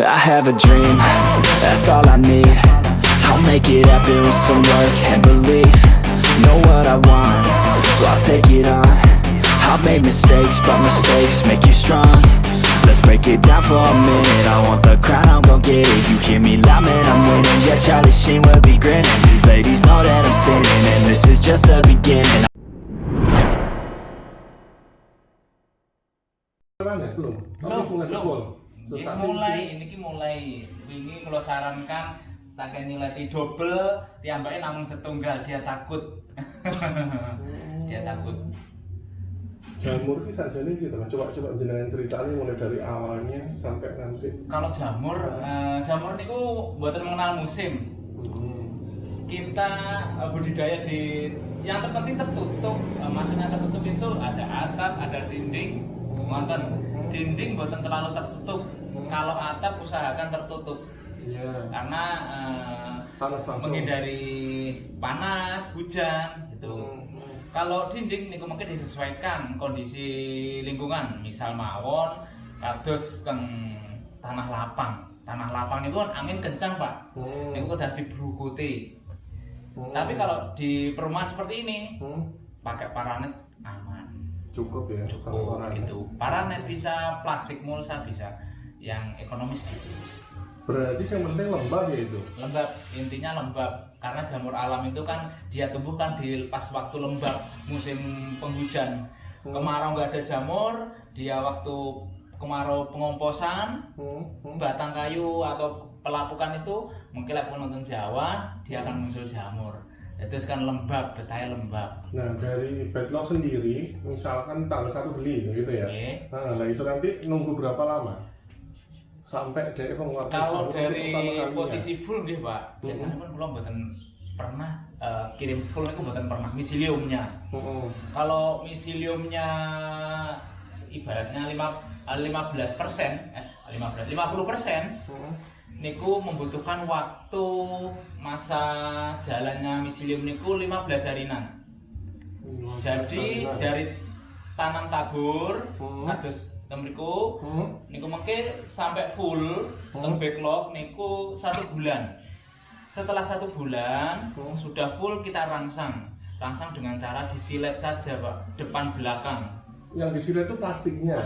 I have a dream, that's all I need. I'll make it happen with some work and belief. Know what I want, so I'll take it on. I'll make mistakes, but mistakes make you strong. Let's break it down for a minute. I want the crown, I'm gon' get it. You hear me loud, man, I'm winning. Yeah, Charlie Sheen will be grinning. These ladies know that I'm sinning, and this is just the beginning. Mulai wingi kalau sarankan tak nilai double tiambake namung setunggal dia takut. Dia takut. Jamur ini saja nih gitu lah. Coba jenengan ceritanya mulai dari awalnya sampai nanti. Kalau jamur niku buatan mengenal musim. Kita budidaya di yang terpenting tertutup. Maksudnya tertutup itu ada atap, ada dinding. Ngonten dinding buatan terlalu tertutup. Kalau atap usahakan tertutup. Iya. Karena menghindari panas, hujan gitu. Kalau dinding niku mungkin disesuaikan kondisi lingkungan, misal mawon kados teng tanah lapang. Tanah lapang niku angin kencang, Pak. Niku kudu dibrukuti. Tapi kalau di perumahan seperti ini pakai paranet aman. Cukup ya. Cukup gitu. Paranet bisa, plastik mulsa bisa, yang ekonomis gitu. Berarti yang penting lembab ya itu? Lembab, intinya lembab. Karena jamur alam itu kan dia tumbuh kan di pas waktu lembab, musim penghujan. Kemarau nggak ada jamur, dia waktu kemarau pengomposan, batang kayu atau pelapukan itu mungkin penonton Jawa, dia akan muncul jamur. Itu kan lembab, betahnya lembab. Nah, dari backlog sendiri, misalkan tanggal 1 beli gitu ya. Okay. Nah, itu nanti nunggu berapa lama? Sampai dari kalau dari posisi full nih Pak, biasanya pun belum pernah kirim full itu bukan pernah misiliumnya. Kalau misiliumnya ibaratnya 50%, niku membutuhkan waktu masa jalannya misilium niku 15 harinan. Jadi dari tanam tabur terus temriku niku mengke sampai full backlog niku 1 bulan. Setelah 1 bulan sudah full kita rangsang dengan cara disilet saja Pak, depan belakang. Yang disilet itu plastiknya?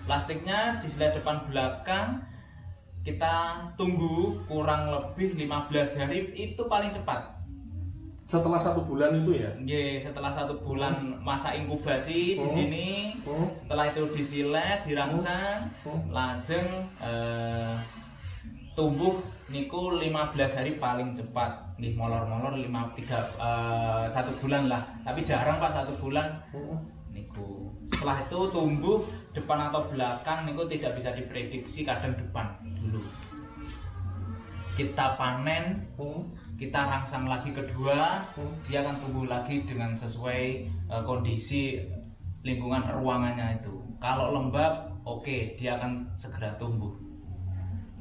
Plastiknya disilet depan belakang, kita tunggu kurang lebih 15 hari itu paling cepat. Setelah 1 bulan itu ya? Iya, setelah 1 bulan masa inkubasi di sini, setelah itu disilet, dirangsang, lajeng tumbuh niku 15 hari paling cepat. Nih molor-molor 1 bulan lah. Tapi jarang Pak 1 bulan. Niku. Setelah itu tumbuh depan atau belakang niku tidak bisa diprediksi, kadang depan dulu. Kita panen, kita rangsang lagi kedua, dia akan tumbuh lagi dengan sesuai kondisi lingkungan ruangannya itu. Kalau lembab, oke, dia akan segera tumbuh.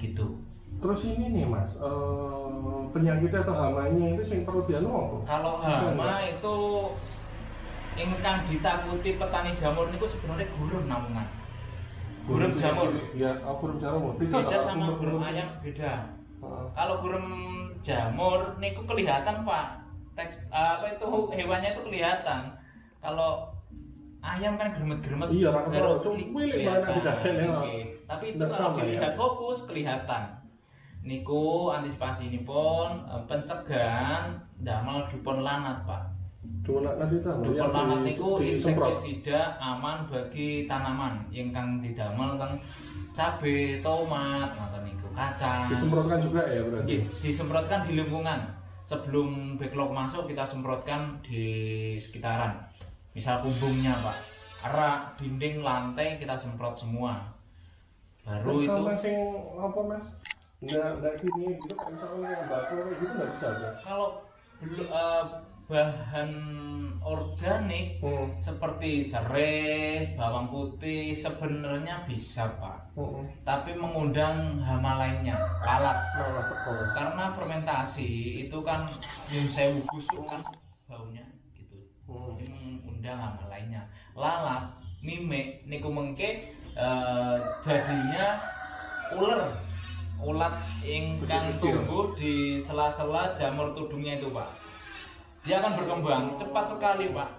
Gitu. Terus ini nih Mas, penyakit atau hamanya itu yang perlu dianu? Kalau hama itu ingkang ditakuti petani jamur niku sebenarnya gurun namungan. Gurun jamur. Ya, gurun jamur. Beda sama gurun ayam, beda. Kalau gurun jamur niku kelihatan Pak, itu hewannya itu kelihatan. Kalau ayam kan gremet-gremet. Iya, tapi itu kalau dilihat fokus kelihatan. Niku antisipasi ini pun pencegahan damel dupon lanat Pak. Dupon lanat niku insektisida aman bagi tanaman ingkang didamel teng cabe, tomat, ngoten niku, kacang. Disemprotkan juga ya berarti? Disemprotkan di lingkungan. Sebelum backlog masuk kita semprotkan di sekitaran. Misal kumbungnya Pak, rak, dinding, lantai kita semprot semua. Baru itu. Mas sing apa Mas? Nggak gini gitu, misalnya yang bakal gitu nggak bisa aja? Kalau bahan organik seperti serai, bawang putih sebenarnya bisa Pak, tapi mengundang hama lainnya, lalat. Karena fermentasi itu kan yang saya busuk kan baunya gitu, mengundang hama lainnya. Lalat, mime, niku mengke jadinya ulat ingkang Kecil-kecil. tumbuh di sela-sela jamur tudungnya itu Pak. Dia akan berkembang cepat sekali Pak.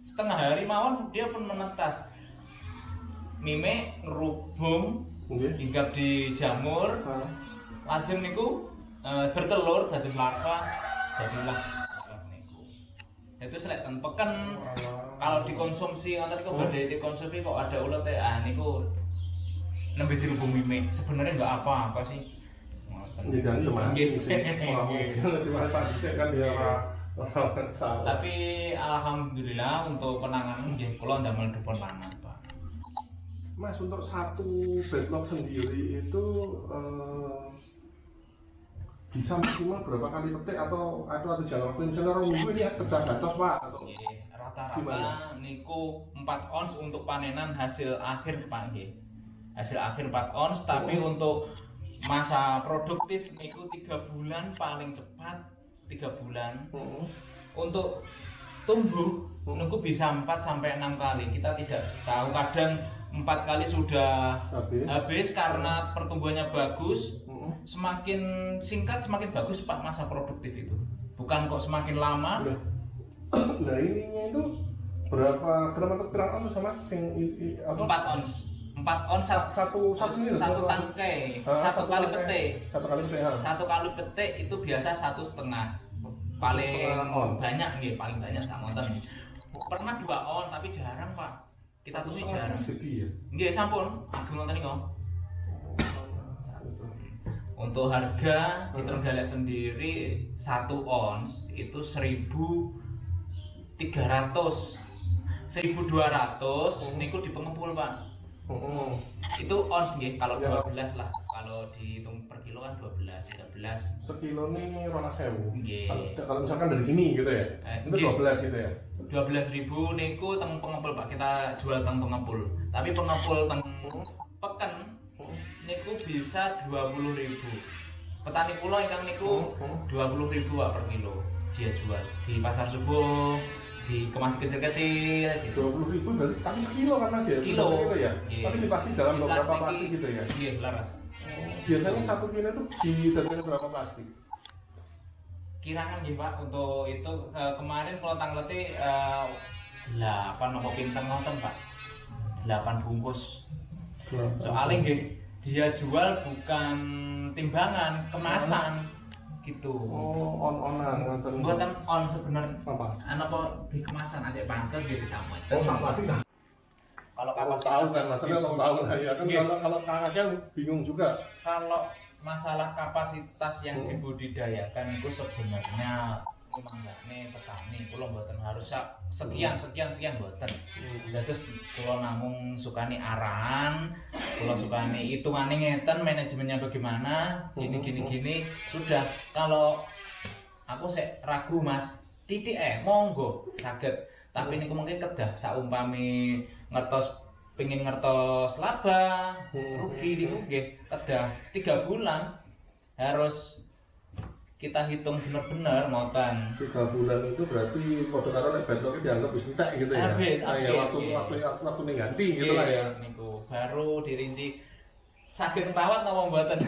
Setengah hari mawon dia pun menetas. Mime ngerubung Nggih. hinggap di jamur, Ah. lajeng niku bertelur dados larva, jadilah ulat niku. Itu selek ten peken kalau dikonsumsi ngoten niku badhe dikonsumsi kok ada ulat niku nembe dirubung mime. Sebenarnya enggak apa-apa sih. Nggih kan yo mati Nggih. sih. Cuma sadise kan ya ora salah. Tapi alhamdulillah untuk penanganan nggih kula ndamel dipun lanang, Pak. Mas, untuk satu bedlog sendiri itu bisa maksimal berapa kali petik atau jangka waktu misalnya orang minggu ini kerja batas Pak atau Nggih, rata-rata Gimana? niku 4 ons untuk panenan hasil akhir Pak nggih. Hasil akhir 4 ons tapi untuk masa produktif niku 3 bulan paling cepat 3 bulan. Untuk tumbuh niku bisa 4 sampai 6 kali. Kita tidak tahu, kadang 4 kali sudah habis karena pertumbuhannya bagus. Semakin singkat semakin bagus Pak masa produktif itu. Bukan kok semakin lama. Nah ininya itu berapa gram atau pirang ons sama sing 4 ons. 4 ons satu ini satu tangkai, satu kali petik. Satu kali petik ya. Satu kali petik itu biasa 1,5. Paling 1,5 on. banyak nggih, paling banyak samonten. Pernah 2 on tapi jarang Pak. Kita tuh sih jarang. Sedih ya. Nggih sampun, ageng wonten niku. Untuk harga di Trenggalek sendiri 1 ons itu 1.300, 1.200 niku di pengepul Pak. Itu ons nggih kalau 12 lah. Kalau dihitung per kilo kan 12, 13. Sekilo ini 12.000. Nggih. Kalau misalkan dari sini gitu ya. Itu Nggih. 12 gitu ya. 12.000 niku teng pengepul Pak. Kita jual teng pengepul. Tapi pengepul teng peken niku bisa 20.000. Petani kula ingkang niku 20.000 Pak per kilo. Dia jual di pasar subuh, di kemas kecil-kecil gitu. 20.000 berarti tapi sekilo kan Mas ya? Sekilo. Sekilo ya. Iya. Tapi diplastik dalam beberapa Plastik plastik gitu ya. Iya, laras. Biasanya satu kilo itu didadakan berapa plastik? Kirangan nggih Pak untuk itu kemarin kalau tanglete 8 nopo pinteng ngoten Pak. 8 bungkus. Soalnya nggih dia jual bukan timbangan, kemasan gitu. Oh, on-onan ngoten. Buatan on sebenarnya. Apa? Apa di kemasan aja pantes gitu sama. Oh, sama plastik. Kalau Kalau kapasitas tahu kan, maksudnya kalau tahu lah ya kan Nggih. kalau kakaknya bingung juga. Kalau masalah kapasitas yang dibudidayakan itu sebenarnya manggane petani kula mboten harus sekian mboten. Terus kula namung sukani arahan, kula sukani hitungane ngeten, manajemennya bagaimana, gini sudah. Kalau aku sik ragu Mas, titik monggo saged. Tapi niku mungkin kedah saumpami pengin ngertos laba, rugi niku nggih kedah 3 bulan harus kita hitung bener-bener ngoten. 3 bulan itu berarti foto karo nek bedloknya dianggap wis entek gitu ya. Habis, ya waktu ning ganti gitu lah ya. Niku baru dirinci saged rawat napa mboten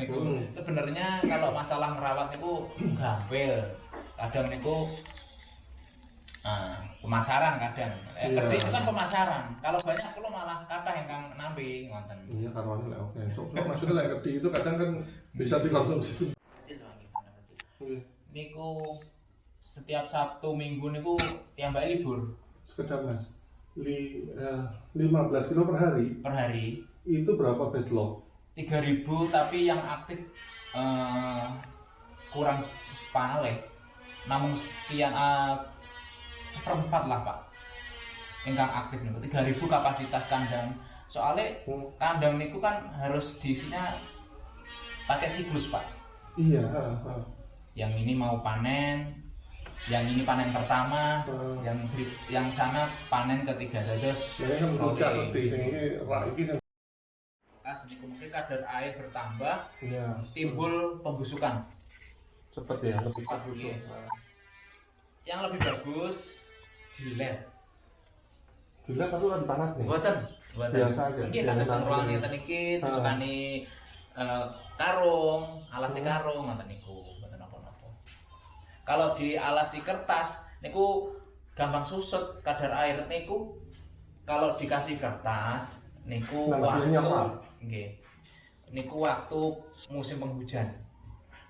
niku. Sebenarnya kalau masalah merawat niku gampil. Kadang niku pemasaran kadang. Kedhi itu kan pemasaran. Kalau banyak kula malah kathah ingkang nampi ngoten. Iya karwane lek oke. Maksudnya lek kedhi itu kadang kan bisa dikonsumsi. Niku setiap Sabtu Minggu niku tiambake libur Sekedar Mas. 15 kilo per hari per hari. itu berapa bedlok? 3.000 tapi yang aktif kurang paleh. Namun sekian seperempat lah Pak. Ingkang aktif niku 3.000 kapasitas kandang. Soalnya kandang niku kan harus diisinya pakai siklus Pak. Iya, Yang ini mau panen, yang ini panen pertama, yang sana panen ketiga terus. Jadi kan rujak gede sing iki rak iki sing Mungkin kadar air bertambah, iya timbul pembusukan. cepet ya, lebih Cepat, busuk. iya. Yang lebih bagus jilet. Gila tapi kan panas nih. Buatan, Biasa aja. Mungkin ada ruang ngeten iki, terus kani karung, alasi karung ngoten niku, mboten napa-napa. Kalau di alasi kertas niku gampang susut kadar air niku. Kalau dikasih kertas niku waktu nggih. Niku waktu musim penghujan.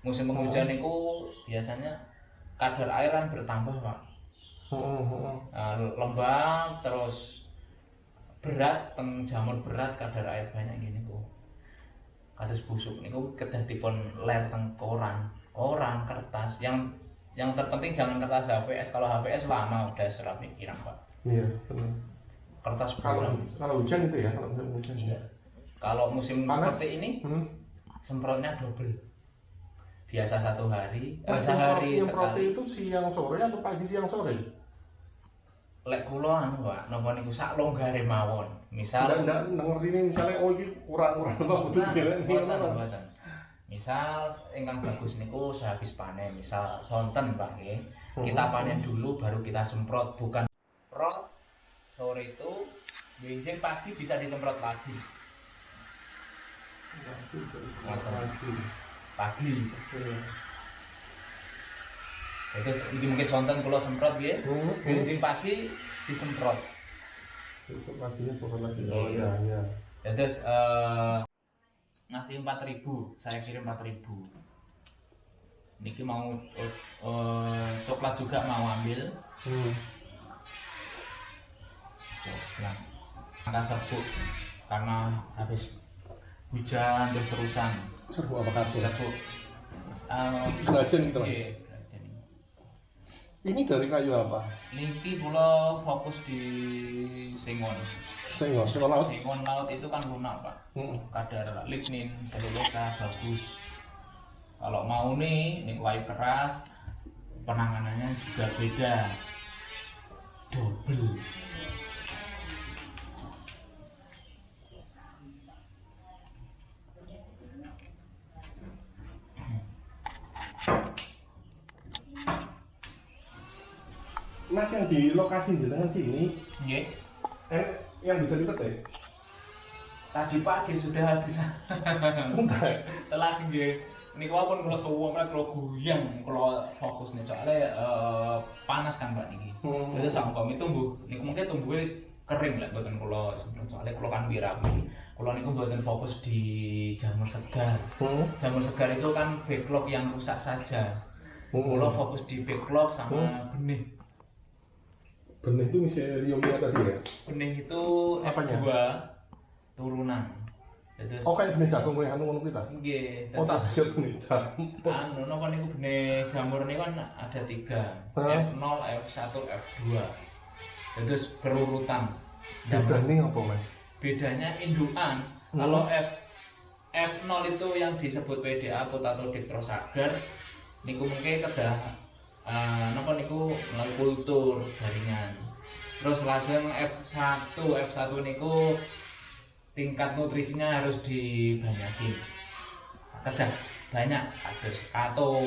Musim penghujan niku biasanya kadar air kan bertambah, Pak. Lembab terus berat, jamur berat kadar air banyak gini kok. Kados busuk niku kedah dipun ler teng koran, kertas. Yang terpenting jangan kertas HVS. Kalau HVS lama udah serap pikiran, Pak. Iya, benar. Kertas kalau hujan itu ya, kalau hujan ya. Kalau musim panas seperti ini semprotnya double. Biasa satu hari, sehari sekali. Semprot itu siang sore atau pagi siang sore? Lek kula anu Pak, napa niku sak longgare mawon. Misal ndak ngertine misalnya oh iki kurang-kurang apa betul mboten. Misal ingkang bagus niku sehabis panen, misal sonten Pak nggih. Kita panen dulu baru kita semprot, bukan semprot sore itu bensin pagi bisa disemprot lagi. Pagi. Terus ini mungkin sonten kula semprot nggih. Bensin pagi disemprot. Besok paginya semprot lagi. Oh iya. Terus ngasih 4.000, saya kirim 4.000. Niki mau coklat juga mau ambil. Coklat. Angka serbuk karena habis hujan terus-terusan. Serbuk apa kartu? Serbuk. Grajen gitu, Mas. Ini dari kayu apa? Niki kula fokus di sengon. Sengon laut. Sengon laut itu kan lunak, Pak. Kadar lignin, selulosa bagus. Kalau mau nih kayu keras, penanganannya juga beda. Double. Mas, yang di lokasi jenengan sini, Nggih. Yang bisa dipetik? Tadi pagi sudah habis. Telah sih nggih. Niku pun kula suwung kula goyang kula fokus nih soalnya panas kan Mbak niki. Itu sangkom itu niku mungkin tumbuhnya kering lah mboten kula soalnya kula kan wirawi. Kula niku mboten fokus di jamur segar. Jamur segar itu kan backlog yang rusak saja. Kula fokus di backlog sama benih. Benih itu miseliumnya tadi ya? Benih itu Apanya? F2 turunan. Terus kayak benih jagung kayak anu kita? Nggih. Tak kira benih jagung. Anu napa niku benih jamur niku kan ada 3. F0, F1, F2. Terus berurutan. Bedanya apa, Mas? Bedanya indukan. Kalau F0 itu yang disebut PDA potato dictrosagar niku mungkin kedah napa niku melalui kultur jaringan. Terus lajeng F1 niku tingkat nutrisinya harus dibanyakin. Kedah banyak atau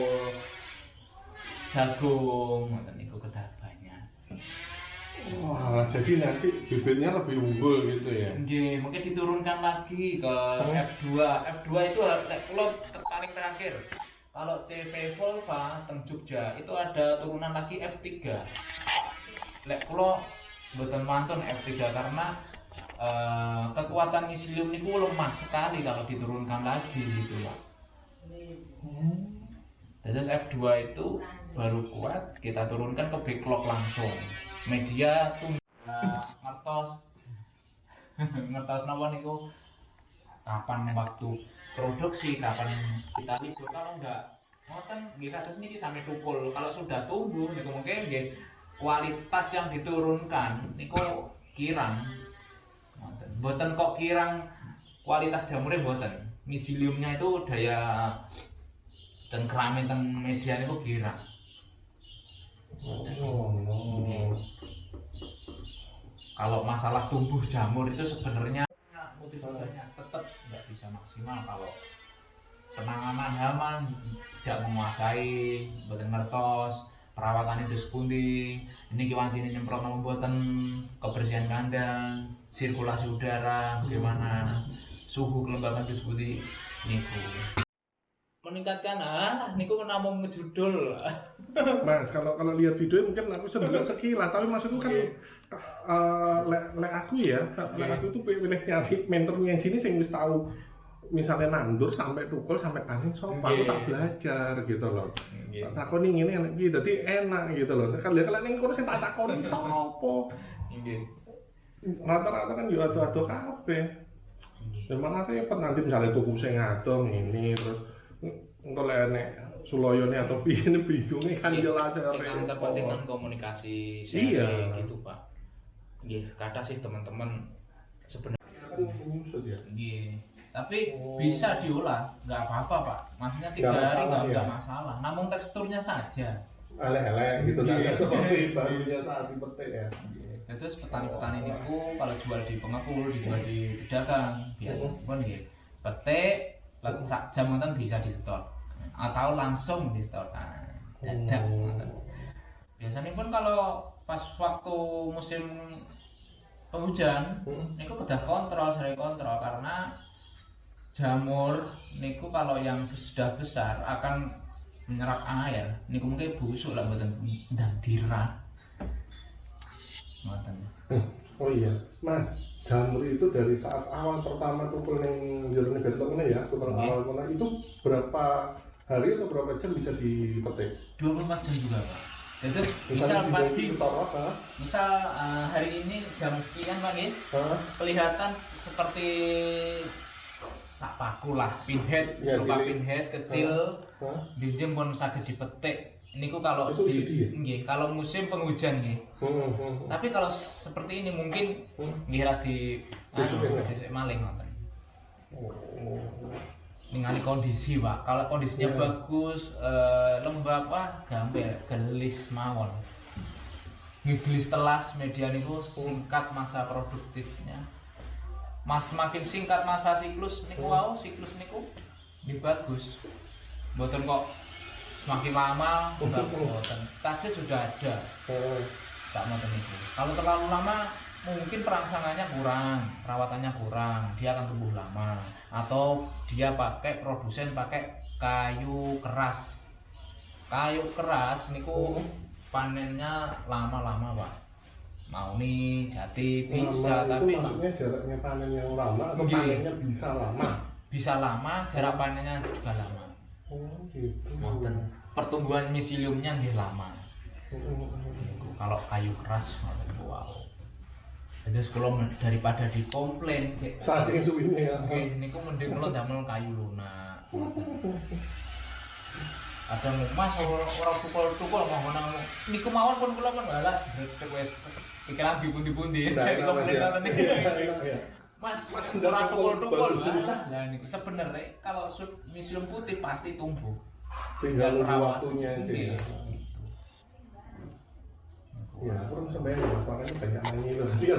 jagung ngoten niku kedah banyak. Wah, jadi nanti bibitnya lebih unggul gitu ya? Nggih, mungkin diturunkan lagi ke F2. F2 itu kalau paling terakhir. Kalau CV Volva teng Jogja itu ada turunan lagi F3. Lek kula mboten mantun F3 karena kekuatan miselium niku lemah sekali kalau diturunkan lagi gitu, Pak. Terus F2 itu baru kuat kita turunkan ke backlog langsung. Media tuh ngertos napa niku kapan waktu produksi, kapan kita libur. Kalau enggak ngoten nggih kados niki sampai tukul. Kalau sudah tumbuh niku mungkin nggih kualitas yang diturunkan niku kirang. Mboten kok kirang kualitas jamurnya mboten. Miseliumnya itu daya cengkrame teng media niku kirang. Kalau masalah tumbuh jamur itu sebenarnya motivasinya tetap nggak bisa maksimal kalau penanganan hama tidak menguasai, mboten ngertos perawatan itu sepundi. Ini kiwancine nyemprot mboten kebersihan kandang, sirkulasi udara bagaimana suhu kelembapan disebut niku. Meningkatkan niku namung ngejudul. Mas, kalau lihat video mungkin aku sudah sekilas, tapi maksudku kan lek aku ya, lek aku tuh pilih nyari mentornya yang sini sing wis tahu misalnya nandur sampai tukul sampai panen sopa, aku tak belajar gitu loh. Tak takoni ngene enak iki, dadi enak gitu loh. Kalau ning kono sing tak takoni sopo. Nggih. Rata-rata kan yo ado-ado kabeh. Ya malah repot nanti misalnya tuku sing ngadong ini terus engko lek enek suloyone atau piye bingungnya kan jelas ya. Yang terpenting kan komunikasi iya gitu Pak. Nggih, kata sih teman-teman sebenarnya kan menyusut ya. Nggih. Tapi bisa diolah, nggak apa-apa Pak. Maksudnya 3 Nggak hari masalah, nggak ya? masalah. Namun teksturnya saja. Elek-elek gitu kan Iya. seperti barunya saat dipetik ya. Ya, terus petani-petani niku kalau jual di pengepul, dijual di pedagang biasa pun nggih. Petik sak jam ngoten bisa di-setor. Atau langsung di-setor. Dadak ngoten. Biasanya pun kalau pas waktu musim penghujan niku kedah kontrol, sering kontrol karena jamur niku kalau yang sudah besar akan menyerap air niku mungkin busuk lah mboten ndandira. Ngoten. Oh iya, Mas, jamur itu dari saat awal pertama tukul yang jernih beton ini ya, tukul awal mana itu berapa hari atau berapa jam bisa dipetik? 24 jam juga Pak. Itu Misalnya misal pagi, apa? misal hari ini jam sekian Pak nggih, kelihatan seperti sak paku lah, pinhead, Ya, berupa cilik. pinhead kecil, dinjem pun saged dipetik. Niku kalau Itu jadi ya? nggih, kalau musim penghujan nggih. Tapi kalau seperti ini mungkin nggih ra di sesuk malih ngoten. Ningali kondisi Pak. Kalau kondisinya bagus, lembab gampil, gelis mawon. Ngegelis telas media niku singkat masa produktifnya. Semakin singkat masa siklus niku siklus niku nggih bagus. Mboten kok semakin lama mboten. Kaji sudah ada. Tak mboten niku. Kalau terlalu lama mungkin perangsangannya kurang, perawatannya kurang, dia akan tumbuh lama. Atau dia produsen pakai kayu keras. Kayu keras niku panennya lama-lama Pak. Mau nih jati bisa lama tapi itu maksudnya jaraknya panen yang lama atau panennya bisa lama? Bisa lama, jarak panennya juga lama. Oh gitu. Pertumbuhan miseliumnya nggih lama. Kalau kayu keras ngoten wow. Jadi kalau daripada dikomplain saking suwinya ya. Nggih niku mending kula damel kayu lunak. Ada Mas orang tukul mohon niku mawon pun kula pun balas wis pikiran dipundi-pundi. Mas ora tukul. Nah niku sebenarnya kalau miselium putih pasti tumbuh. Tinggal nunggu waktunya aja. Nggih. Ya, aku sampai makanya banyak nanya itu.